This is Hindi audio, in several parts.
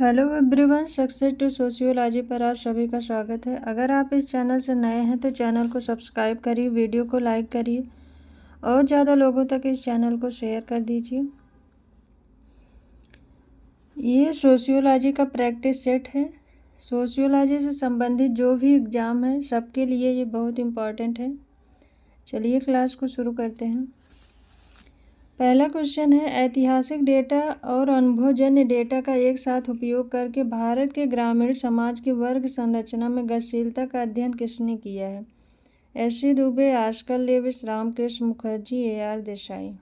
Hello everyone, success to sociology पर आप सभी का स्वागत है। अगर आप इस चैनल से नए हैं तो चैनल को सब्सक्राइब करिए, वीडियो को लाइक करिए और ज़्यादा लोगों तक इस चैनल को शेयर कर दीजिए। ये सोशियोलॉजी का प्रैक्टिस सेट है। सोशियोलॉजी से संबंधित जो भी एग्ज़ाम है सबके लिए ये बहुत इम्पॉर्टेंट है। चलिए क्लास को शुरू करते हैं। पहला क्वेश्चन है, ऐतिहासिक डेटा और अनुभवजन्य डेटा का एक साथ उपयोग करके भारत के ग्रामीण समाज की वर्ग संरचना में गतिशीलता का अध्ययन किसने किया है? S C. Dube, Oscar Lewis, Ramkrishna Mukherjee, A R. Desai.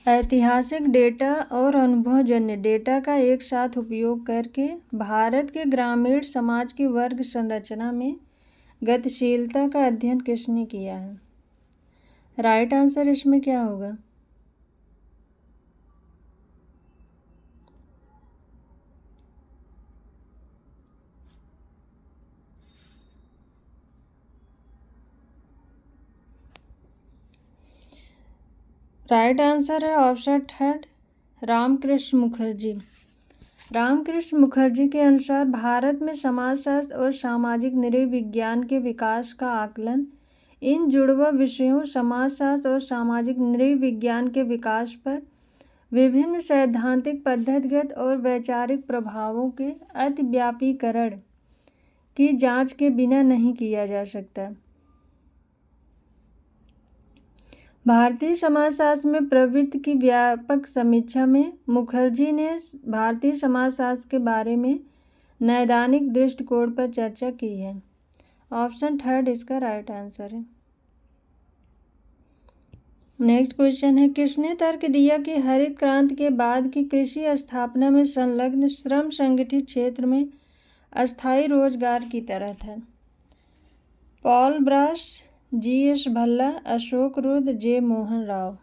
ऐतिहासिक डेटा और अनुभवजन्य डेटा का एक साथ उपयोग करके भारत के ग्रामीण समाज की वर्ग संरचना में गतिशीलता का अध्ययन किसने किया है? राइट आंसर इसमें क्या होगा? राइट आंसर है ऑप्शन थर्ड, रामकृष्ण मुखर्जी। रामकृष्ण मुखर्जी के अनुसार भारत में समाजशास्त्र और सामाजिक नृविज्ञान के विकास का आकलन इन जुड़वा विषयों समाजशास्त्र और सामाजिक नृविज्ञान के विकास पर विभिन्न सैद्धांतिक, पद्धतिगत और वैचारिक प्रभावों के अतिव्यापीकरण की जांच के बिना नहीं किया जा सकता। भारतीय समाजशास्त्र में प्रवृत्ति की व्यापक समीक्षा में मुखर्जी ने भारतीय समाजशास्त्र के बारे में नैदानिक दृष्टिकोण पर चर्चा की है। ऑप्शन थर्ड इसका राइट आंसर है। नेक्स्ट क्वेश्चन है, किसने तर्क दिया कि हरित क्रांति के बाद की कृषि स्थापना में संलग्न श्रम संगठित क्षेत्र में अस्थायी रोजगार की तरह था? Paul Brass, G S. Bhalla, Ashok Rudra, J. Mohan Rao.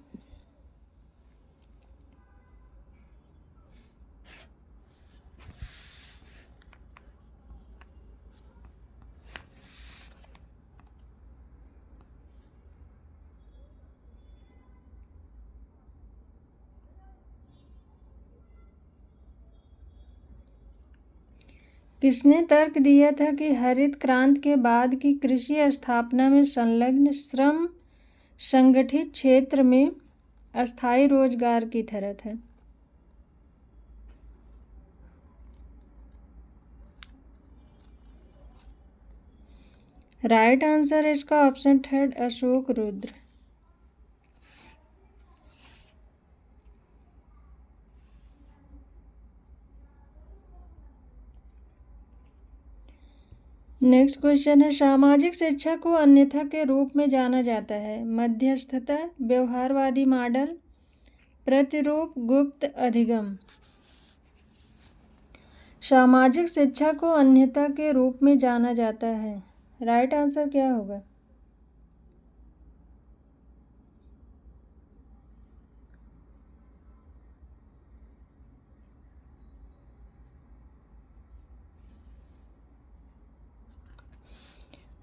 किसने तर्क दिया था कि हरित क्रांति के बाद की कृषि स्थापना में संलग्न श्रम संगठित क्षेत्र में अस्थायी रोजगार की तरह है? राइट आंसर इसका option third, Ashok Rudra. Next question है, सामाजिक शिक्षा को अन्यथा के रूप में जाना जाता है? मध्यस्थता, व्यवहारवादी मॉडल, प्रतिरूप, गुप्त अधिगम। सामाजिक शिक्षा को अन्यथा के रूप में जाना जाता है। राइट आंसर क्या होगा?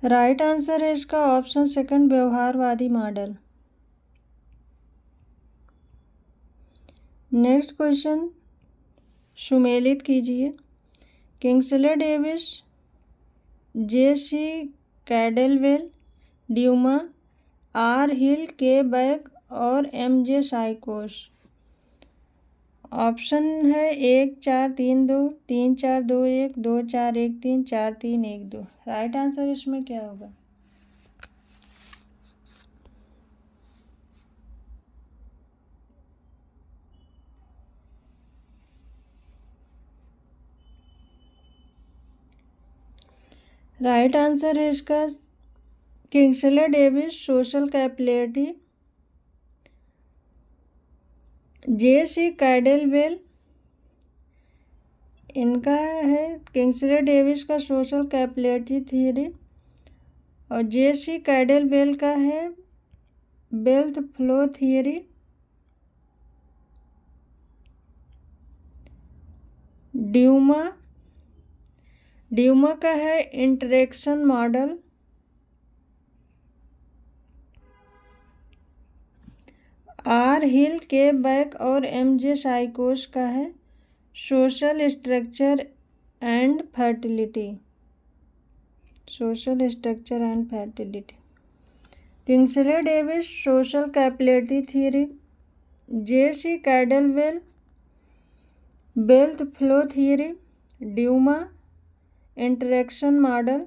राइट आंसर है इसका ऑप्शन सेकंड, व्यवहारवादी मॉडल। नेक्स्ट क्वेश्चन सुमेलित कीजिए। Kingsley Davis, J C. Caldwell, Duma, R. Hill, के. बैक और एम.जे. साइकोस। ऑप्शन है 1 4 3 2, 3 4 2 1, 2 4 1 3, 4 3 1 2। राइट आंसर इसमें क्या होगा? राइट आंसर है इसका Kingsley Davis, social capability, J C. Caldwell इनका है किंग्सले डेविस का सोशल कैपेबिलिटी थियरी और जे.सी. कैडलवेल का है वेल्थ फ्लो थियरी। ड्यूमा का है इंटरेक्शन मॉडल। आर. हिल, के. बैक और एम.जे. साइकोस का है social structure and fertility. Social structure and fertility. Kingsley Davis social capillarity theory, J.C. Caldwell wealth flow theory, ड्यूमा इंटरेक्शन मॉडल,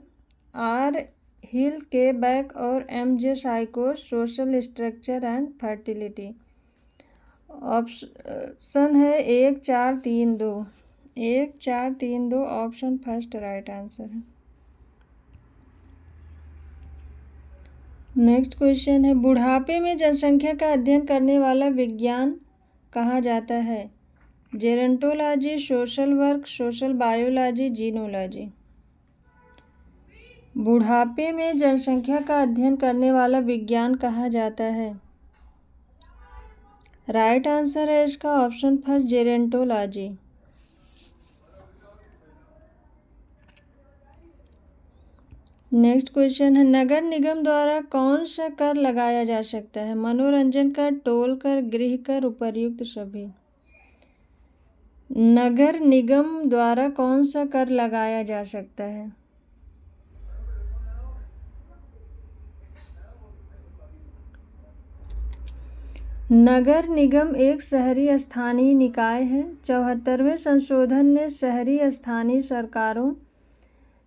R. हिल के बैक और M.J. Stycos social structure and fertility. Option है 1 4 3 2। 1 4 3 2 ऑप्शन फर्स्ट राइट आंसर है। नेक्स्ट क्वेश्चन है, बुढ़ापे में जनसंख्या का अध्ययन करने वाला विज्ञान कहा जाता है? Gerontology, social work, social biology, genealogy. बुढ़ापे में जनसंख्या का अध्ययन करने वाला विज्ञान कहा जाता है? राइट आंसर है इसका option first gerontology. Next question है, नगर निगम द्वारा कौन सा कर लगाया जा सकता है? मनोरंजन कर, टोल कर, गृह कर, उपर्युक्त सभी। नगर निगम द्वारा कौन सा कर लगाया जा सकता है? नगर निगम एक शहरी स्थानीय निकाय है। 74वें संशोधन ने शहरी स्थानीय सरकारों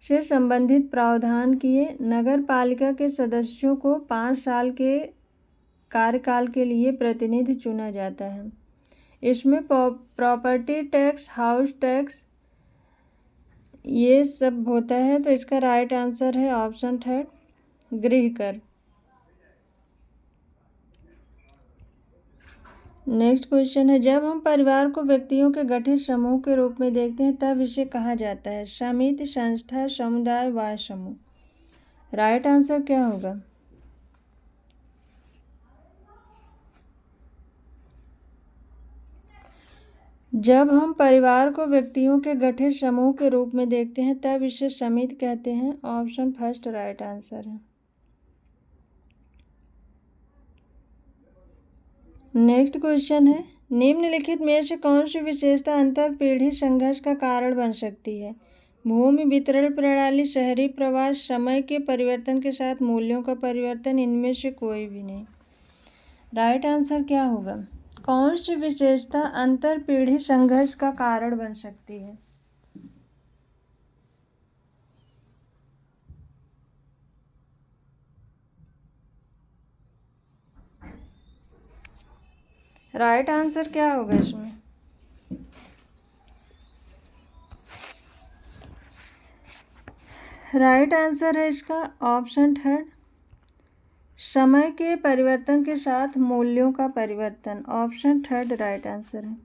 से संबंधित प्रावधान किए। नगर पालिका के सदस्यों को 5 साल के कार्यकाल के लिए प्रतिनिधि चुना जाता है। इसमें प्रॉपर्टी टैक्स, हाउस टैक्स ये सब होता है। तो इसका राइट आंसर है ऑप्शन थर्ड गृह कर। नेक्स्ट क्वेश्चन है, जब हम परिवार को व्यक्तियों के गठित समूह के रूप में देखते हैं तब इसे कहा जाता है? समिति, संस्था, समुदाय, व समूह। राइट आंसर क्या होगा? जब हम परिवार को व्यक्तियों के गठित समूह के रूप में देखते हैं तब इसे समिति कहते हैं। ऑप्शन फर्स्ट राइट आंसर है। नेक्स्ट क्वेश्चन है, निम्नलिखित में से कौन सी विशेषता अंतर पीढ़ी संघर्ष का कारण बन सकती है? भूमि वितरण प्रणाली, शहरी प्रवास, समय के परिवर्तन के साथ मूल्यों का परिवर्तन, इनमें से कोई भी नहीं। राइट आंसर क्या होगा? कौन सी विशेषता अंतर पीढ़ी संघर्ष का कारण बन सकती है? राइट आंसर क्या होगा इसमें? राइट आंसर है इसका ऑप्शन थर्ड समय के परिवर्तन के साथ मूल्यों का परिवर्तन। ऑप्शन थर्ड राइट आंसर है।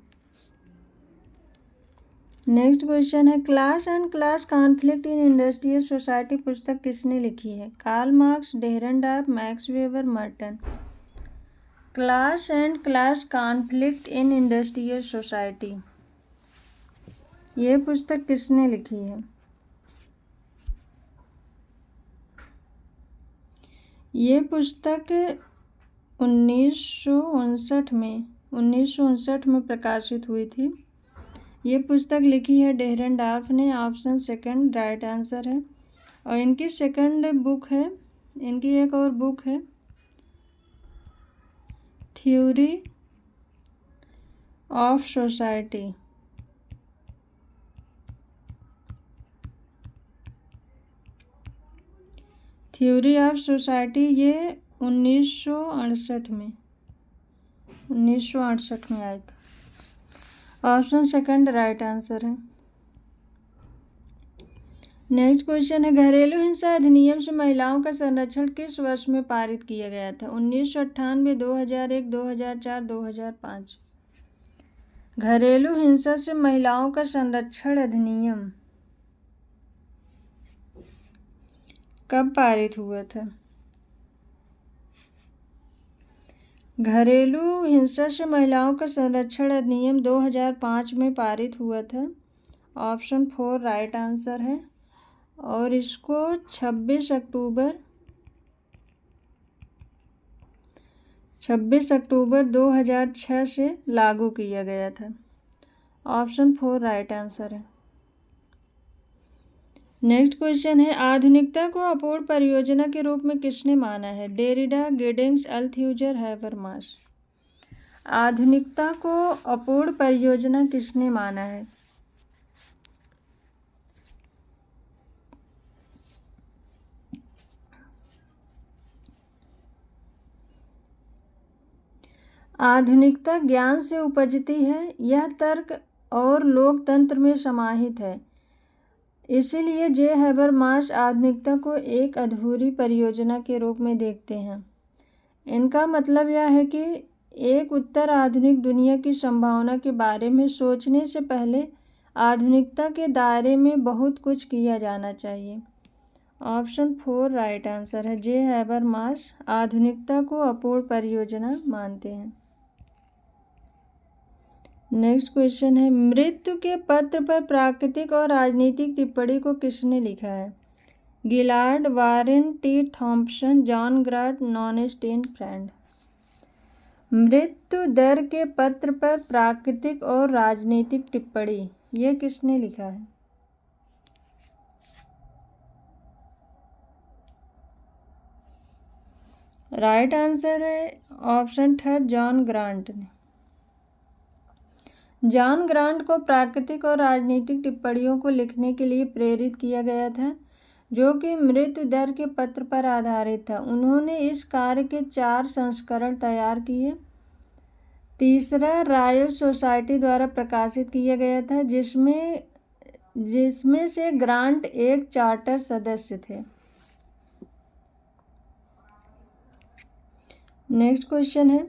नेक्स्ट क्वेश्चन है, class and class conflict in industrial society पुस्तक किसने लिखी है? Karl Marx, Dahrendorf, Max Weber, Merton. Class and class conflict in industrial society ये पुस्तक किसने लिखी है? ये पुस्तक 1959 में प्रकाशित हुई थी। ये पुस्तक लिखी है डेहरनडार्फ ने। ऑप्शन सेकंड राइट आंसर है। और इनकी सेकंड बुक है, इनकी एक और बुक है theory of society. Theory of society ये 1968 में आई थी। ऑप्शन सेकंड राइट आंसर है। नेक्स्ट क्वेश्चन है, घरेलू हिंसा अधिनियम से महिलाओं का संरक्षण किस वर्ष में पारित किया गया था? 1998, 2001, 2004, 2005। घरेलू हिंसा से महिलाओं का संरक्षण अधिनियम कब पारित हुआ था? घरेलू हिंसा से महिलाओं का संरक्षण अधिनियम 2005 में पारित हुआ था। ऑप्शन 4 राइट आंसर है। और इसको 26 अक्टूबर 2006 से लागू किया गया था। ऑप्शन 4 राइट आंसर है। नेक्स्ट क्वेश्चन है, आधुनिकता को अपूर्ण परियोजना के रूप में किसने माना है? Derrida, Giddings, Althusser, Habermas. आधुनिकता को अपूर्ण परियोजना किसने माना है? आधुनिकता ज्ञान से उपजती है, यह तर्क और लोकतंत्र में समाहित है। इसीलिए जे हैबरमास आधुनिकता को एक अधूरी परियोजना के रूप में देखते हैं। इनका मतलब यह है कि एक उत्तर आधुनिक दुनिया की संभावना के बारे में सोचने से पहले आधुनिकता के दायरे में बहुत कुछ किया जाना चाहिए। ऑप्शन 4 राइट आंसर है। जे हैबरमास आधुनिकता को अपूर्ण परियोजना मानते हैं। नेक्स्ट क्वेश्चन है, मृत्यु के पत्र पर प्राकृतिक और राजनीतिक टिप्पणी को किसने लिखा है? Guillard, Warren T Thompson, John Graunt, Notestein Frank. मृत्यु दर के पत्र पर प्राकृतिक और राजनीतिक टिप्पणी, ये किसने लिखा है? राइट आंसर है ऑप्शन 3 जॉन ग्रांट ने। जॉन ग्रांट को प्राकृतिक और राजनीतिक टिप्पणियों को लिखने के लिए प्रेरित किया गया था, जो कि मृत्यु दर के पत्र पर आधारित था। उन्होंने इस कार्य के 4 संस्करण तैयार किए। तीसरा रॉयल सोसाइटी द्वारा प्रकाशित किया गया था, जिसमें से ग्रांट एक चार्टर सदस्य थे। नेक्स्ट क्वेश्चन है,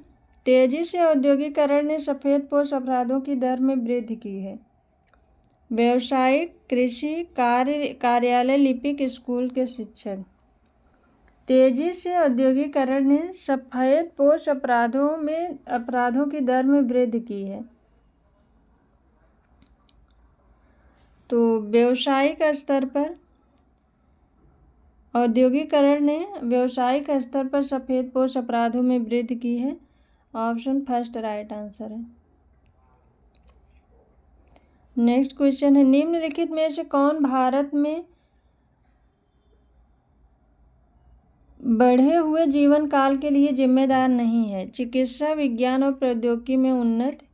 तेजी से औद्योगिकरण ने सफ़ेदपोश अपराधों की दर में वृद्धि की है। व्यावसायिक, कृषि, कार्यालय, लिपिक, स्कूल के शिक्षक। तेजी से औद्योगिकरण ने सफ़ेदपोश अपराधों की दर में वृद्धि की है। तो व्यावसायिक स्तर पर औद्योगिकरण ने व्यावसायिक स्तर पर सफ़ेदपोश अपराधों में वृद्धि की है। ऑप्शन 1 राइट आंसर है। नेक्स्ट क्वेश्चन है, निम्नलिखित में से कौन भारत में बढ़े हुए जीवन काल के लिए जिम्मेदार नहीं है? चिकित्सा विज्ञान और प्रौद्योगिकी में उन्नति,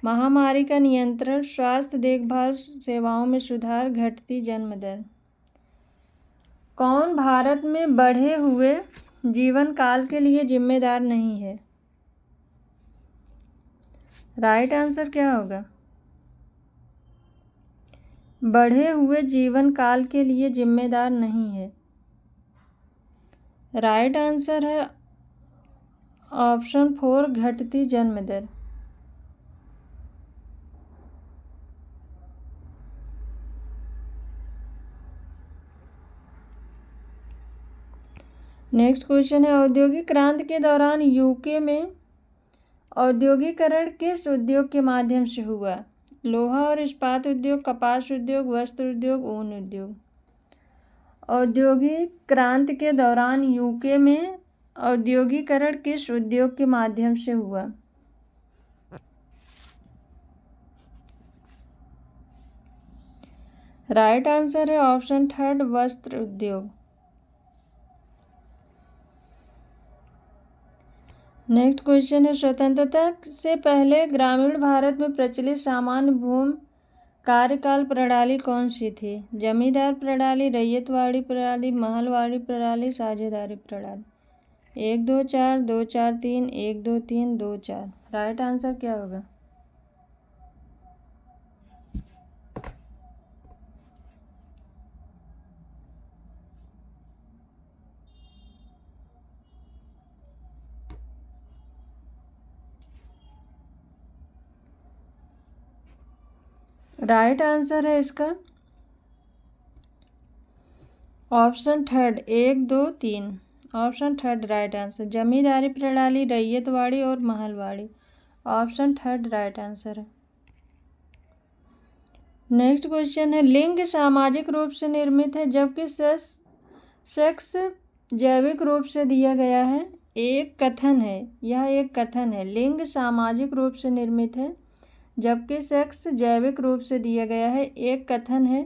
महामारी का नियंत्रण, स्वास्थ्य देखभाल सेवाओं में सुधार, घटती जन्म दर। कौन भारत में बढ़े हुए जीवन काल के लिए जिम्मेदार नहीं है? राइट आंसर क्या होगा? बढ़े हुए जीवन काल के लिए जिम्मेदार नहीं है। राइट आंसर है ऑप्शन 4 घटती जन्म दर। नेक्स्ट क्वेश्चन है, औद्योगिक क्रांति के दौरान यूके में औद्योगिकरण किस उद्योग के माध्यम से हुआ? लोहा और इस्पात उद्योग, कपास उद्योग, वस्त्र उद्योग, ऊन उद्योग। औद्योगिक क्रांति के दौरान यूके में औद्योगिकरण किस उद्योग के माध्यम से हुआ? राइट आंसर है ऑप्शन 3 वस्त्र उद्योग। नेक्स्ट क्वेश्चन है, स्वतंत्रता से पहले ग्रामीण भारत में प्रचलित सामान्य भूमि कार्यकाल प्रणाली कौन सी थी? जमींदार प्रणाली, रैयतवाड़ी प्रणाली, महलवाड़ी प्रणाली, साझेदारी प्रणाली। 1 2 4 2 4 3 1 2 3 2 4। राइट आंसर क्या होगा? राइट आंसर है इसका ऑप्शन 3 1 2 3। Option 3 right answer. जमींदारी प्रणाली, रैयतवाड़ी और महलवाड़ी। ऑप्शन 3 राइट आंसर है। नेक्स्ट क्वेश्चन है, लिंग सामाजिक रूप से निर्मित है जबकि सेक्स जैविक रूप से दिया गया है। यह एक कथन है। लिंग सामाजिक रूप से निर्मित है जबकि सेक्स जैविक रूप से दिया गया है। एक कथन है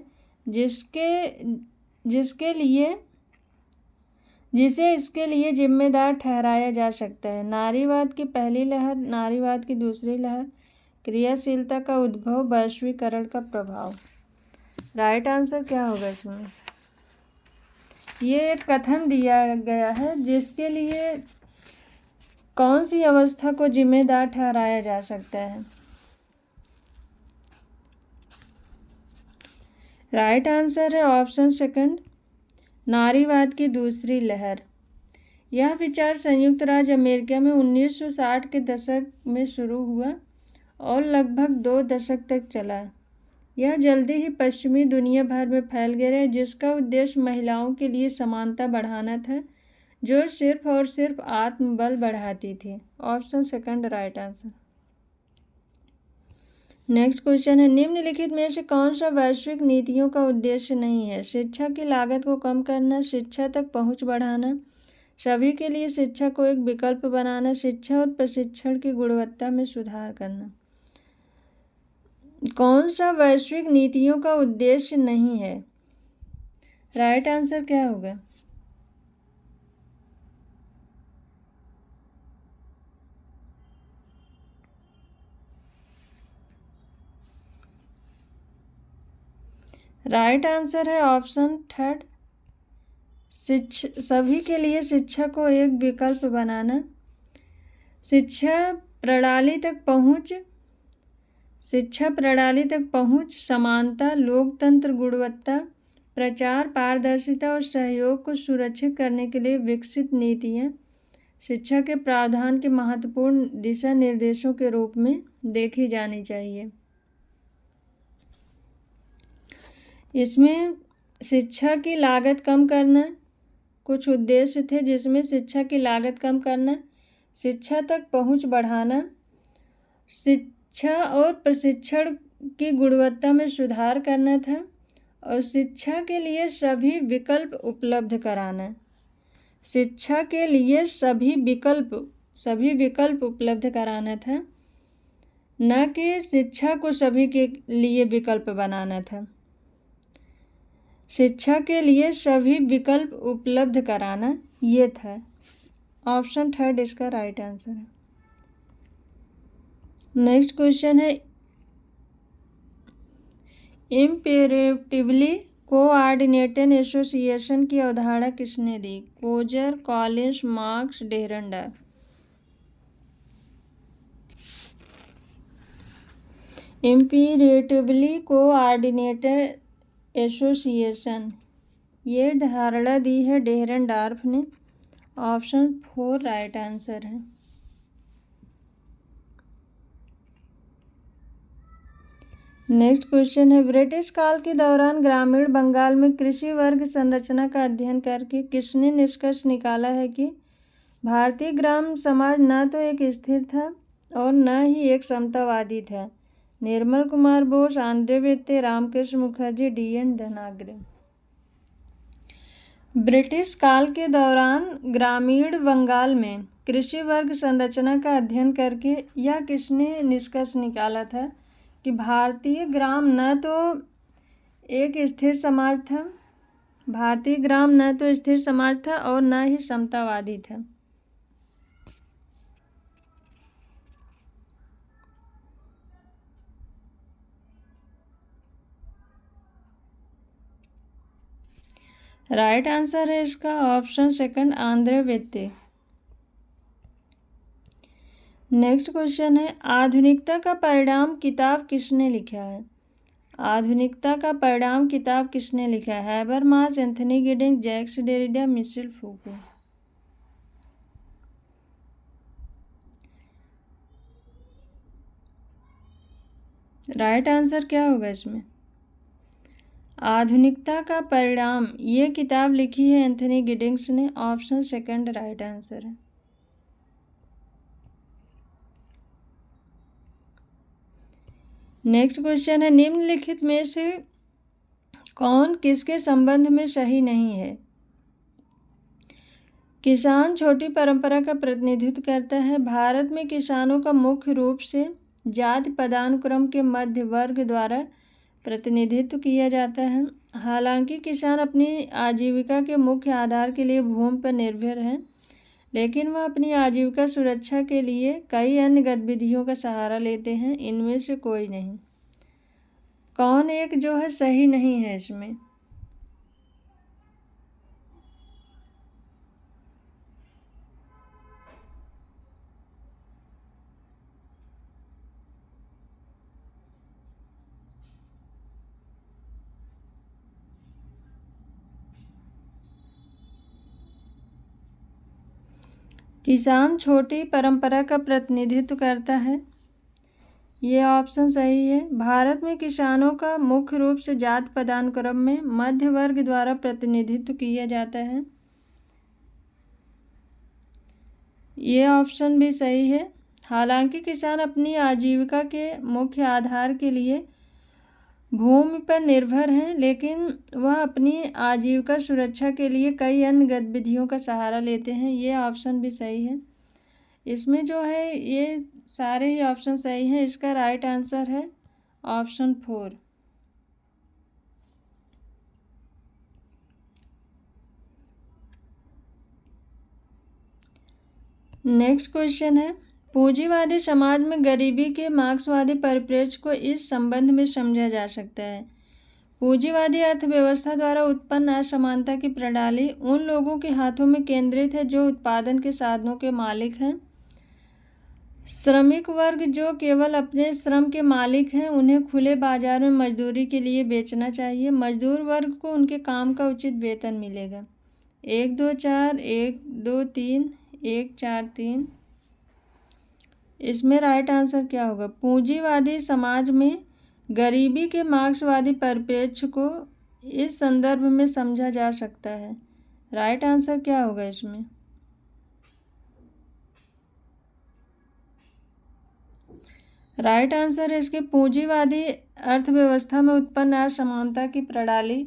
जिसे इसके लिए जिम्मेदार ठहराया जा सकता है। नारीवाद की पहली लहर, नारीवाद की दूसरी लहर, क्रियाशीलता का उद्भव, वैश्वीकरण का प्रभाव। राइट आंसर क्या होगा इसमें? ये एक कथन दिया गया है जिसके लिए कौन सी अवस्था को जिम्मेदार ठहराया जा सकता है? राइट आंसर है ऑप्शन सेकंड, नारीवाद की दूसरी लहर। यह विचार संयुक्त राज्य अमेरिका में 1960 के दशक में शुरू हुआ और लगभग 2 दशक तक चला। यह जल्दी ही पश्चिमी दुनिया भर में फैल गया, जिसका उद्देश्य महिलाओं के लिए समानता बढ़ाना था, जो सिर्फ और सिर्फ आत्मबल बढ़ाती थी। Option second right answer. Next question है, निम्नलिखित में से कौन सा वैश्विक नीतियों का उद्देश्य नहीं है? शिक्षा की लागत को कम करना, शिक्षा तक पहुंच बढ़ाना, सभी के लिए शिक्षा को एक विकल्प बनाना, शिक्षा और प्रशिक्षण की गुणवत्ता में सुधार करना। कौन सा वैश्विक नीतियों का उद्देश्य नहीं है? राइट आंसर क्या होगा? राइट आंसर है ऑप्शन थर्ड, सभी के लिए शिक्षा को एक विकल्प बनाना। शिक्षा प्रणाली तक पहुंच, समानता, लोकतंत्र, गुणवत्ता, प्रचार, पारदर्शिता और सहयोग को सुरक्षित करने के लिए विकसित नीतियां शिक्षा के प्रावधान के महत्वपूर्ण दिशा निर्देशों के रूप में देखी जानी चाहिए। इसमें शिक्षा की लागत कम करना कुछ उद्देश्य थे, जिसमें शिक्षा की लागत कम करना, शिक्षा तक पहुंच बढ़ाना, शिक्षा और प्रशिक्षण की गुणवत्ता में सुधार करना था, और शिक्षा के लिए सभी विकल्प उपलब्ध कराना। शिक्षा के लिए सभी विकल्प उपलब्ध कराना था, न कि शिक्षा को सभी के लिए विकल्प बनाना था। शिक्षा के लिए सभी विकल्प उपलब्ध कराना, ये था। ऑप्शन थर्ड इसका राइट आंसर है। नेक्स्ट क्वेश्चन है, इम्पेरेटिवली कोऑर्डिनेटेड एसोसिएशन की अवधारणा किसने दी? Coser, Collins, Marx, Dahrendorf. Imperatively coordinated association, ये धारणा दी है डेहरनडार्फ ने। ऑप्शन 4 राइट आंसर है। नेक्स्ट क्वेश्चन है, ब्रिटिश काल के दौरान ग्रामीण बंगाल में कृषि वर्ग संरचना का अध्ययन करके किसने निष्कर्ष निकाला है कि भारतीय ग्राम समाज न तो एक स्थिर था और न ही एक समतावादी था? निर्मल कुमार बोस, आंद्रे वित्ते, रामकृष्ण मुखर्जी, डी.एन. धनाग्रे। ब्रिटिश काल के दौरान ग्रामीण बंगाल में कृषि वर्ग संरचना का अध्ययन करके यह किसने निष्कर्ष निकाला था कि भारतीय ग्राम न तो स्थिर समाज था और न ही समतावादी था। राइट आंसर है इसका ऑप्शन सेकंड, आंद्रे वित्ते। नेक्स्ट क्वेश्चन है, आधुनिकता का परिणाम किताब किसने लिखा है? आधुनिकता का परिणाम किताब किसने लिखा है? Habermas, Anthony Giddens, Jacques Derrida, Michel Foucault. Right answer क्या होगा इसमें? आधुनिकता का परिणाम, ये किताब लिखी है एंथनी गिडिंग्स ने। ऑप्शन सेकंड राइट आंसर है। नेक्स्ट क्वेश्चन है, निम्नलिखित में से कौन किसके संबंध में सही नहीं है? किसान छोटी परंपरा का प्रतिनिधित्व करता है। भारत में किसानों का मुख्य रूप से जाति पदानुक्रम के मध्य वर्ग द्वारा प्रतिनिधित्व किया जाता है। हालांकि किसान अपनी आजीविका के मुख्य आधार के लिए भूमि पर निर्भर हैं, लेकिन वह अपनी आजीविका सुरक्षा के लिए कई अन्य गतिविधियों का सहारा लेते हैं। इनमें से कोई नहीं। कौन एक जो है सही नहीं है इसमें? किसान छोटी परंपरा का प्रतिनिधित्व करता है। ये ऑप्शन सही है। भारत में किसानों का मुख्य रूप से जाति पदानुक्रम में मध्य वर्ग द्वारा प्रतिनिधित्व किया जाता है। ये ऑप्शन भी सही है। हालांकि किसान अपनी आजीविका के मुख्य आधार के लिए भूमि पर निर्भर हैं, लेकिन वह अपनी आजीविका सुरक्षा के लिए कई अन्य गतिविधियों का सहारा लेते हैं। ये ऑप्शन भी सही है। इसमें जो है ये सारे ही ऑप्शन सही हैं। इसका राइट आंसर है ऑप्शन 4। नेक्स्ट क्वेश्चन है, पूंजीवादी समाज में गरीबी के मार्क्सवादी परिप्रेक्ष्य को इस संबंध में समझा जा सकता है। पूंजीवादी अर्थव्यवस्था द्वारा उत्पन्न असमानता की प्रणाली उन लोगों के हाथों में केंद्रित है जो उत्पादन के साधनों के मालिक हैं। श्रमिक वर्ग जो केवल अपने श्रम के मालिक हैं, उन्हें खुले बाजार में मजदूरी के लिए बेचना चाहिए। मजदूर वर्ग को उनके काम का उचित वेतन मिलेगा। 1 2 4 1 2 3 1 4 3। इसमें राइट आंसर क्या होगा? पूंजीवादी समाज में गरीबी के मार्क्सवादी परिप्रेक्ष्य को इस संदर्भ में समझा जा सकता है। राइट आंसर क्या होगा इसमें? राइट आंसर है इसके पूंजीवादी अर्थव्यवस्था में उत्पन्न असमानता की प्रणाली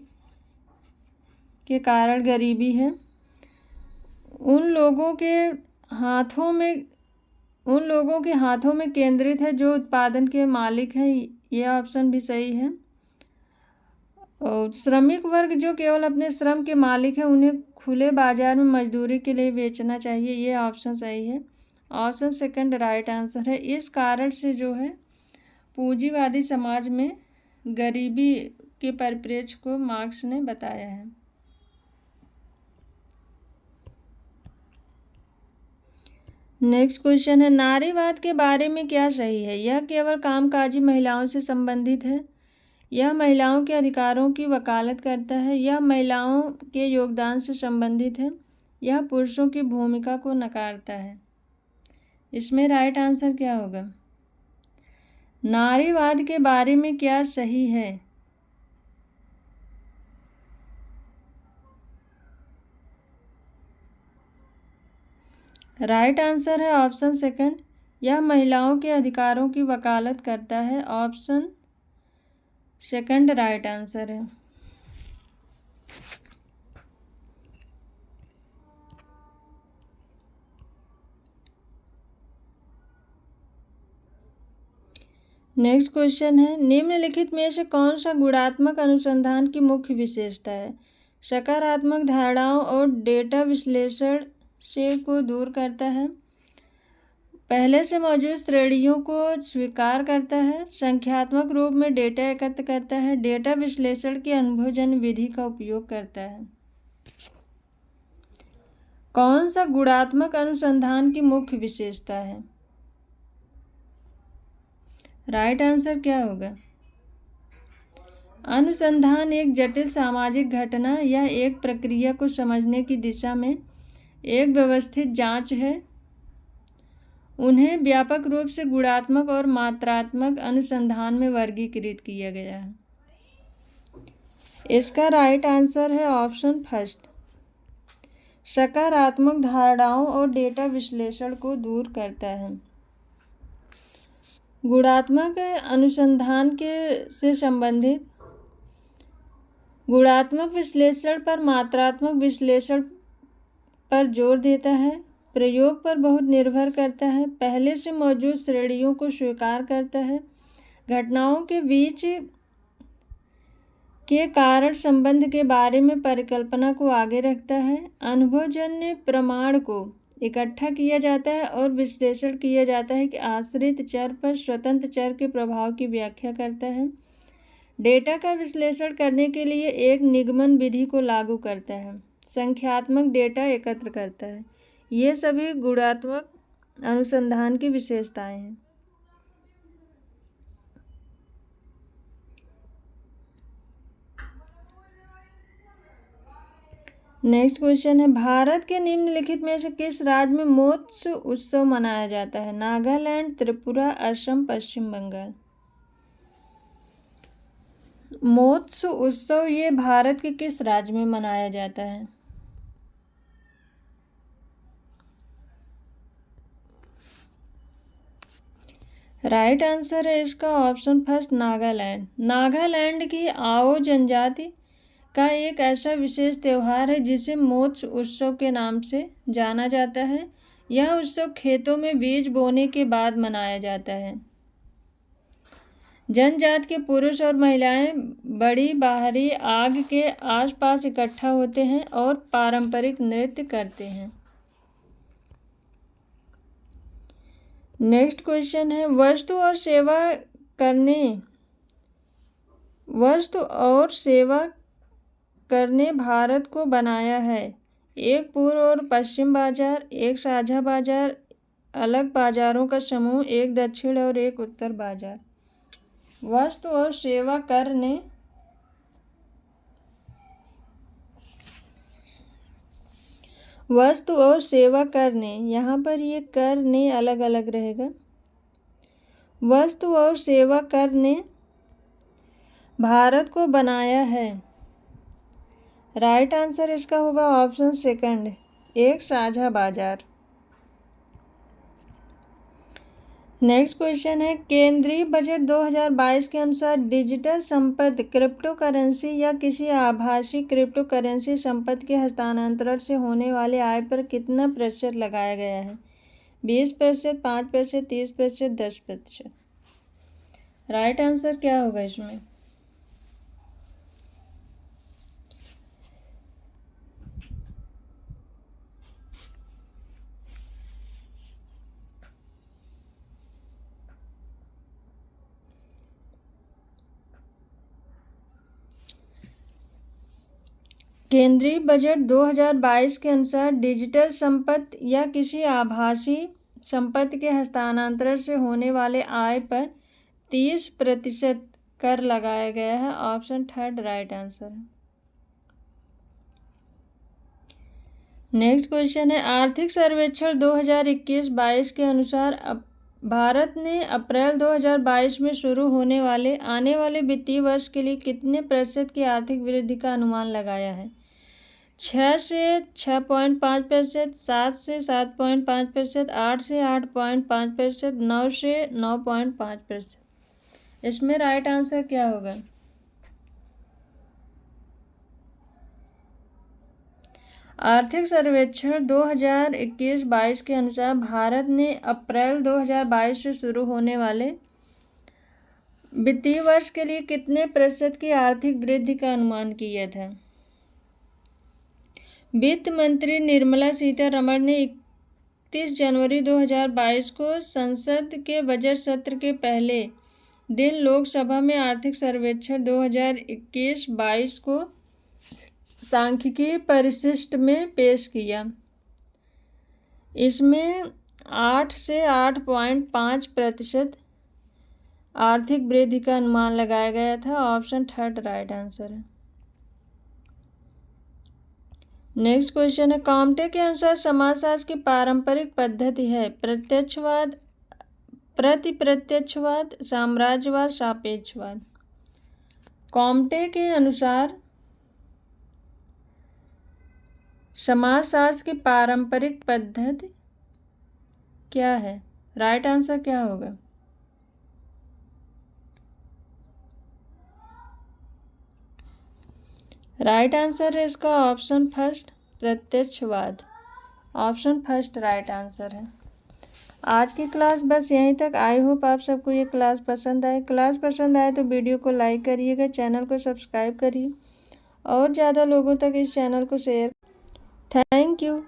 के कारण गरीबी है। उन लोगों के हाथों में केंद्रित है जो उत्पादन के मालिक हैं। यह ऑप्शन भी सही है। और श्रमिक वर्ग जो केवल अपने श्रम के मालिक हैं, उन्हें खुले बाजार में मजदूरी के लिए बेचना चाहिए। ये ऑप्शन सही है। ऑप्शन सेकंड राइट आंसर है। इस कारण से जो है पूंजीवादी समाज में गरीबी के परिप्रेक्ष्य को मार्क्स ने बताया है। नेक्स्ट क्वेश्चन है, नारीवाद के बारे में क्या सही है? यह केवल कामकाजी महिलाओं से संबंधित है। यह महिलाओं के अधिकारों की वकालत करता है। यह महिलाओं के योगदान से संबंधित है। यह पुरुषों की भूमिका को नकारता है। इसमें राइट आंसर क्या होगा? नारीवाद के बारे में क्या सही है? राइट आंसर है ऑप्शन सेकंड। यह महिलाओं के अधिकारों की वकालत करता है। ऑप्शन सेकंड राइट आंसर है। नेक्स्ट क्वेश्चन है, निम्नलिखित में से कौन सा गुणात्मक अनुसंधान की मुख्य विशेषता है? सकारात्मक धारणाओं और डेटा विश्लेषण से को दूर करता है। पहले से मौजूद श्रेणियों को स्वीकार करता है। संख्यात्मक रूप में डेटा एकत्र करता है। डेटा विश्लेषण की अनुभवजन्य विधि का उपयोग करता है। कौन सा गुणात्मक अनुसंधान की मुख्य विशेषता है? राइट आंसर क्या होगा? अनुसंधान एक जटिल सामाजिक घटना या एक प्रक्रिया को समझने की दिशा में एक व्यवस्थित जांच है। उन्हें व्यापक रूप से गुणात्मक और मात्रात्मक अनुसंधान में वर्गीकृत किया गया है। इसका राइट आंसर है ऑप्शन फर्स्ट। सकारात्मक धारणाओं और डेटा विश्लेषण को दूर करता है। गुणात्मक अनुसंधान से संबंधित गुणात्मक विश्लेषण पर मात्रात्मक विश्लेषण पर जोर देता है। प्रयोग पर बहुत निर्भर करता है, पहले से मौजूद श्रेणियों को स्वीकार करता है, घटनाओं के बीच के कारण संबंध के बारे में परिकल्पना को आगे रखता है, अनुभवजन्य प्रमाण को इकट्ठा किया जाता है और विश्लेषण किया जाता है कि आश्रित चर पर स्वतंत्र चर के प्रभाव की व्याख्या करता है, डेटा का विश्लेषण करने के लिए एक निगमन विधि को लागू करता है, संख्यात्मक डेटा एकत्र करता है। ये सभी गुणात्मक अनुसंधान की विशेषताएं हैं। नेक्स्ट क्वेश्चन है, भारत के निम्नलिखित में से किस राज्य में मोत्स उत्सव मनाया जाता है? नागालैंड, त्रिपुरा, असम, पश्चिम बंगाल। मोत्स उत्सव ये भारत के किस राज्य में मनाया जाता है? राइट आंसर है इसका ऑप्शन फर्स्ट, नागालैंड। नागालैंड की आओ जनजाति का एक ऐसा विशेष त्यौहार है जिसे मोत्स उत्सव के नाम से जाना जाता है। यह उत्सव खेतों में बीज बोने के बाद मनाया जाता है। जनजाति के पुरुष और महिलाएं बड़ी बाहरी आग के आसपास इकट्ठा होते हैं और पारंपरिक नृत्य करते हैं। नेक्स्ट क्वेश्चन है, वस्तु और सेवा करने भारत को बनाया है? एक पूर्व और पश्चिम बाजार, एक साझा बाजार, अलग बाजारों का समूह, एक दक्षिण और एक उत्तर बाजार। वस्तु और सेवा करने यहाँ पर ये करने अलग अलग रहेगा। वस्तु और सेवा करने भारत को बनाया है। राइट आंसर इसका होगा ऑप्शन सेकंड, एक साझा बाजार। नेक्स्ट क्वेश्चन है, केंद्रीय बजट 2022 के अनुसार डिजिटल संपत्ति, क्रिप्टो करेंसी या किसी आभासी क्रिप्टो करेंसी संपत्ति के हस्तांतरण से होने वाले आय पर कितना प्रतिशत लगाया गया है? 20%, 5%, 30%, 10%। राइट आंसर क्या होगा इसमें? केंद्रीय बजट 2022 के अनुसार डिजिटल संपत्ति या किसी आभासी संपत्ति के हस्तांतरण से होने वाले आय पर 30% कर लगाया गया है। ऑप्शन थर्ड राइट आंसर है। नेक्स्ट क्वेश्चन है, आर्थिक सर्वेक्षण 2021-22 के अनुसार भारत ने अप्रैल 2022 में शुरू होने वाले आने वाले वित्तीय वर्ष के लिए कितने प्रतिशत की आर्थिक वृद्धि का अनुमान लगाया है? 6 से 6.5%, 7 से 7.5%, 8 से 8.5%, 9 से 9.5%। इसमें राइट आंसर क्या होगा? आर्थिक सर्वेक्षण 2021-22 के अनुसार भारत ने अप्रैल 2022 से शुरू होने वाले वित्तीय वर्ष के लिए कितने प्रतिशत की आर्थिक वृद्धि का अनुमान किया था? वित्त मंत्री निर्मला सीतारमण ने 31 जनवरी 2022 को संसद के बजट सत्र के पहले दिन लोकसभा में आर्थिक सर्वेक्षण 2021-22 को सांख्यिकीय परिशिष्ट में पेश किया। इसमें 8 से 8.5% आर्थिक वृद्धि का अनुमान लगाया गया था। ऑप्शन थर्ड राइट आंसर है। नेक्स्ट क्वेश्चन है, कॉम्टे के अनुसार समाजशास्त्र की पारंपरिक पद्धति है प्रत्यक्षवाद, प्रतिप्रत्यक्षवाद, साम्राज्यवाद, सापेक्षवाद। कॉम्टे के अनुसार समाजशास्त्र की पारंपरिक पद्धति क्या है? राइट आंसर क्या होगा? राइट आंसर है इसका ऑप्शन फर्स्ट, प्रत्यक्षवाद। ऑप्शन फर्स्ट राइट आंसर है। आज की क्लास बस यहीं तक। आई होप आप सबको ये क्लास पसंद आए। क्लास पसंद आए तो वीडियो को लाइक करिएगा, चैनल को सब्सक्राइब करिए और ज़्यादा लोगों तक इस चैनल को शेयर। Thank you.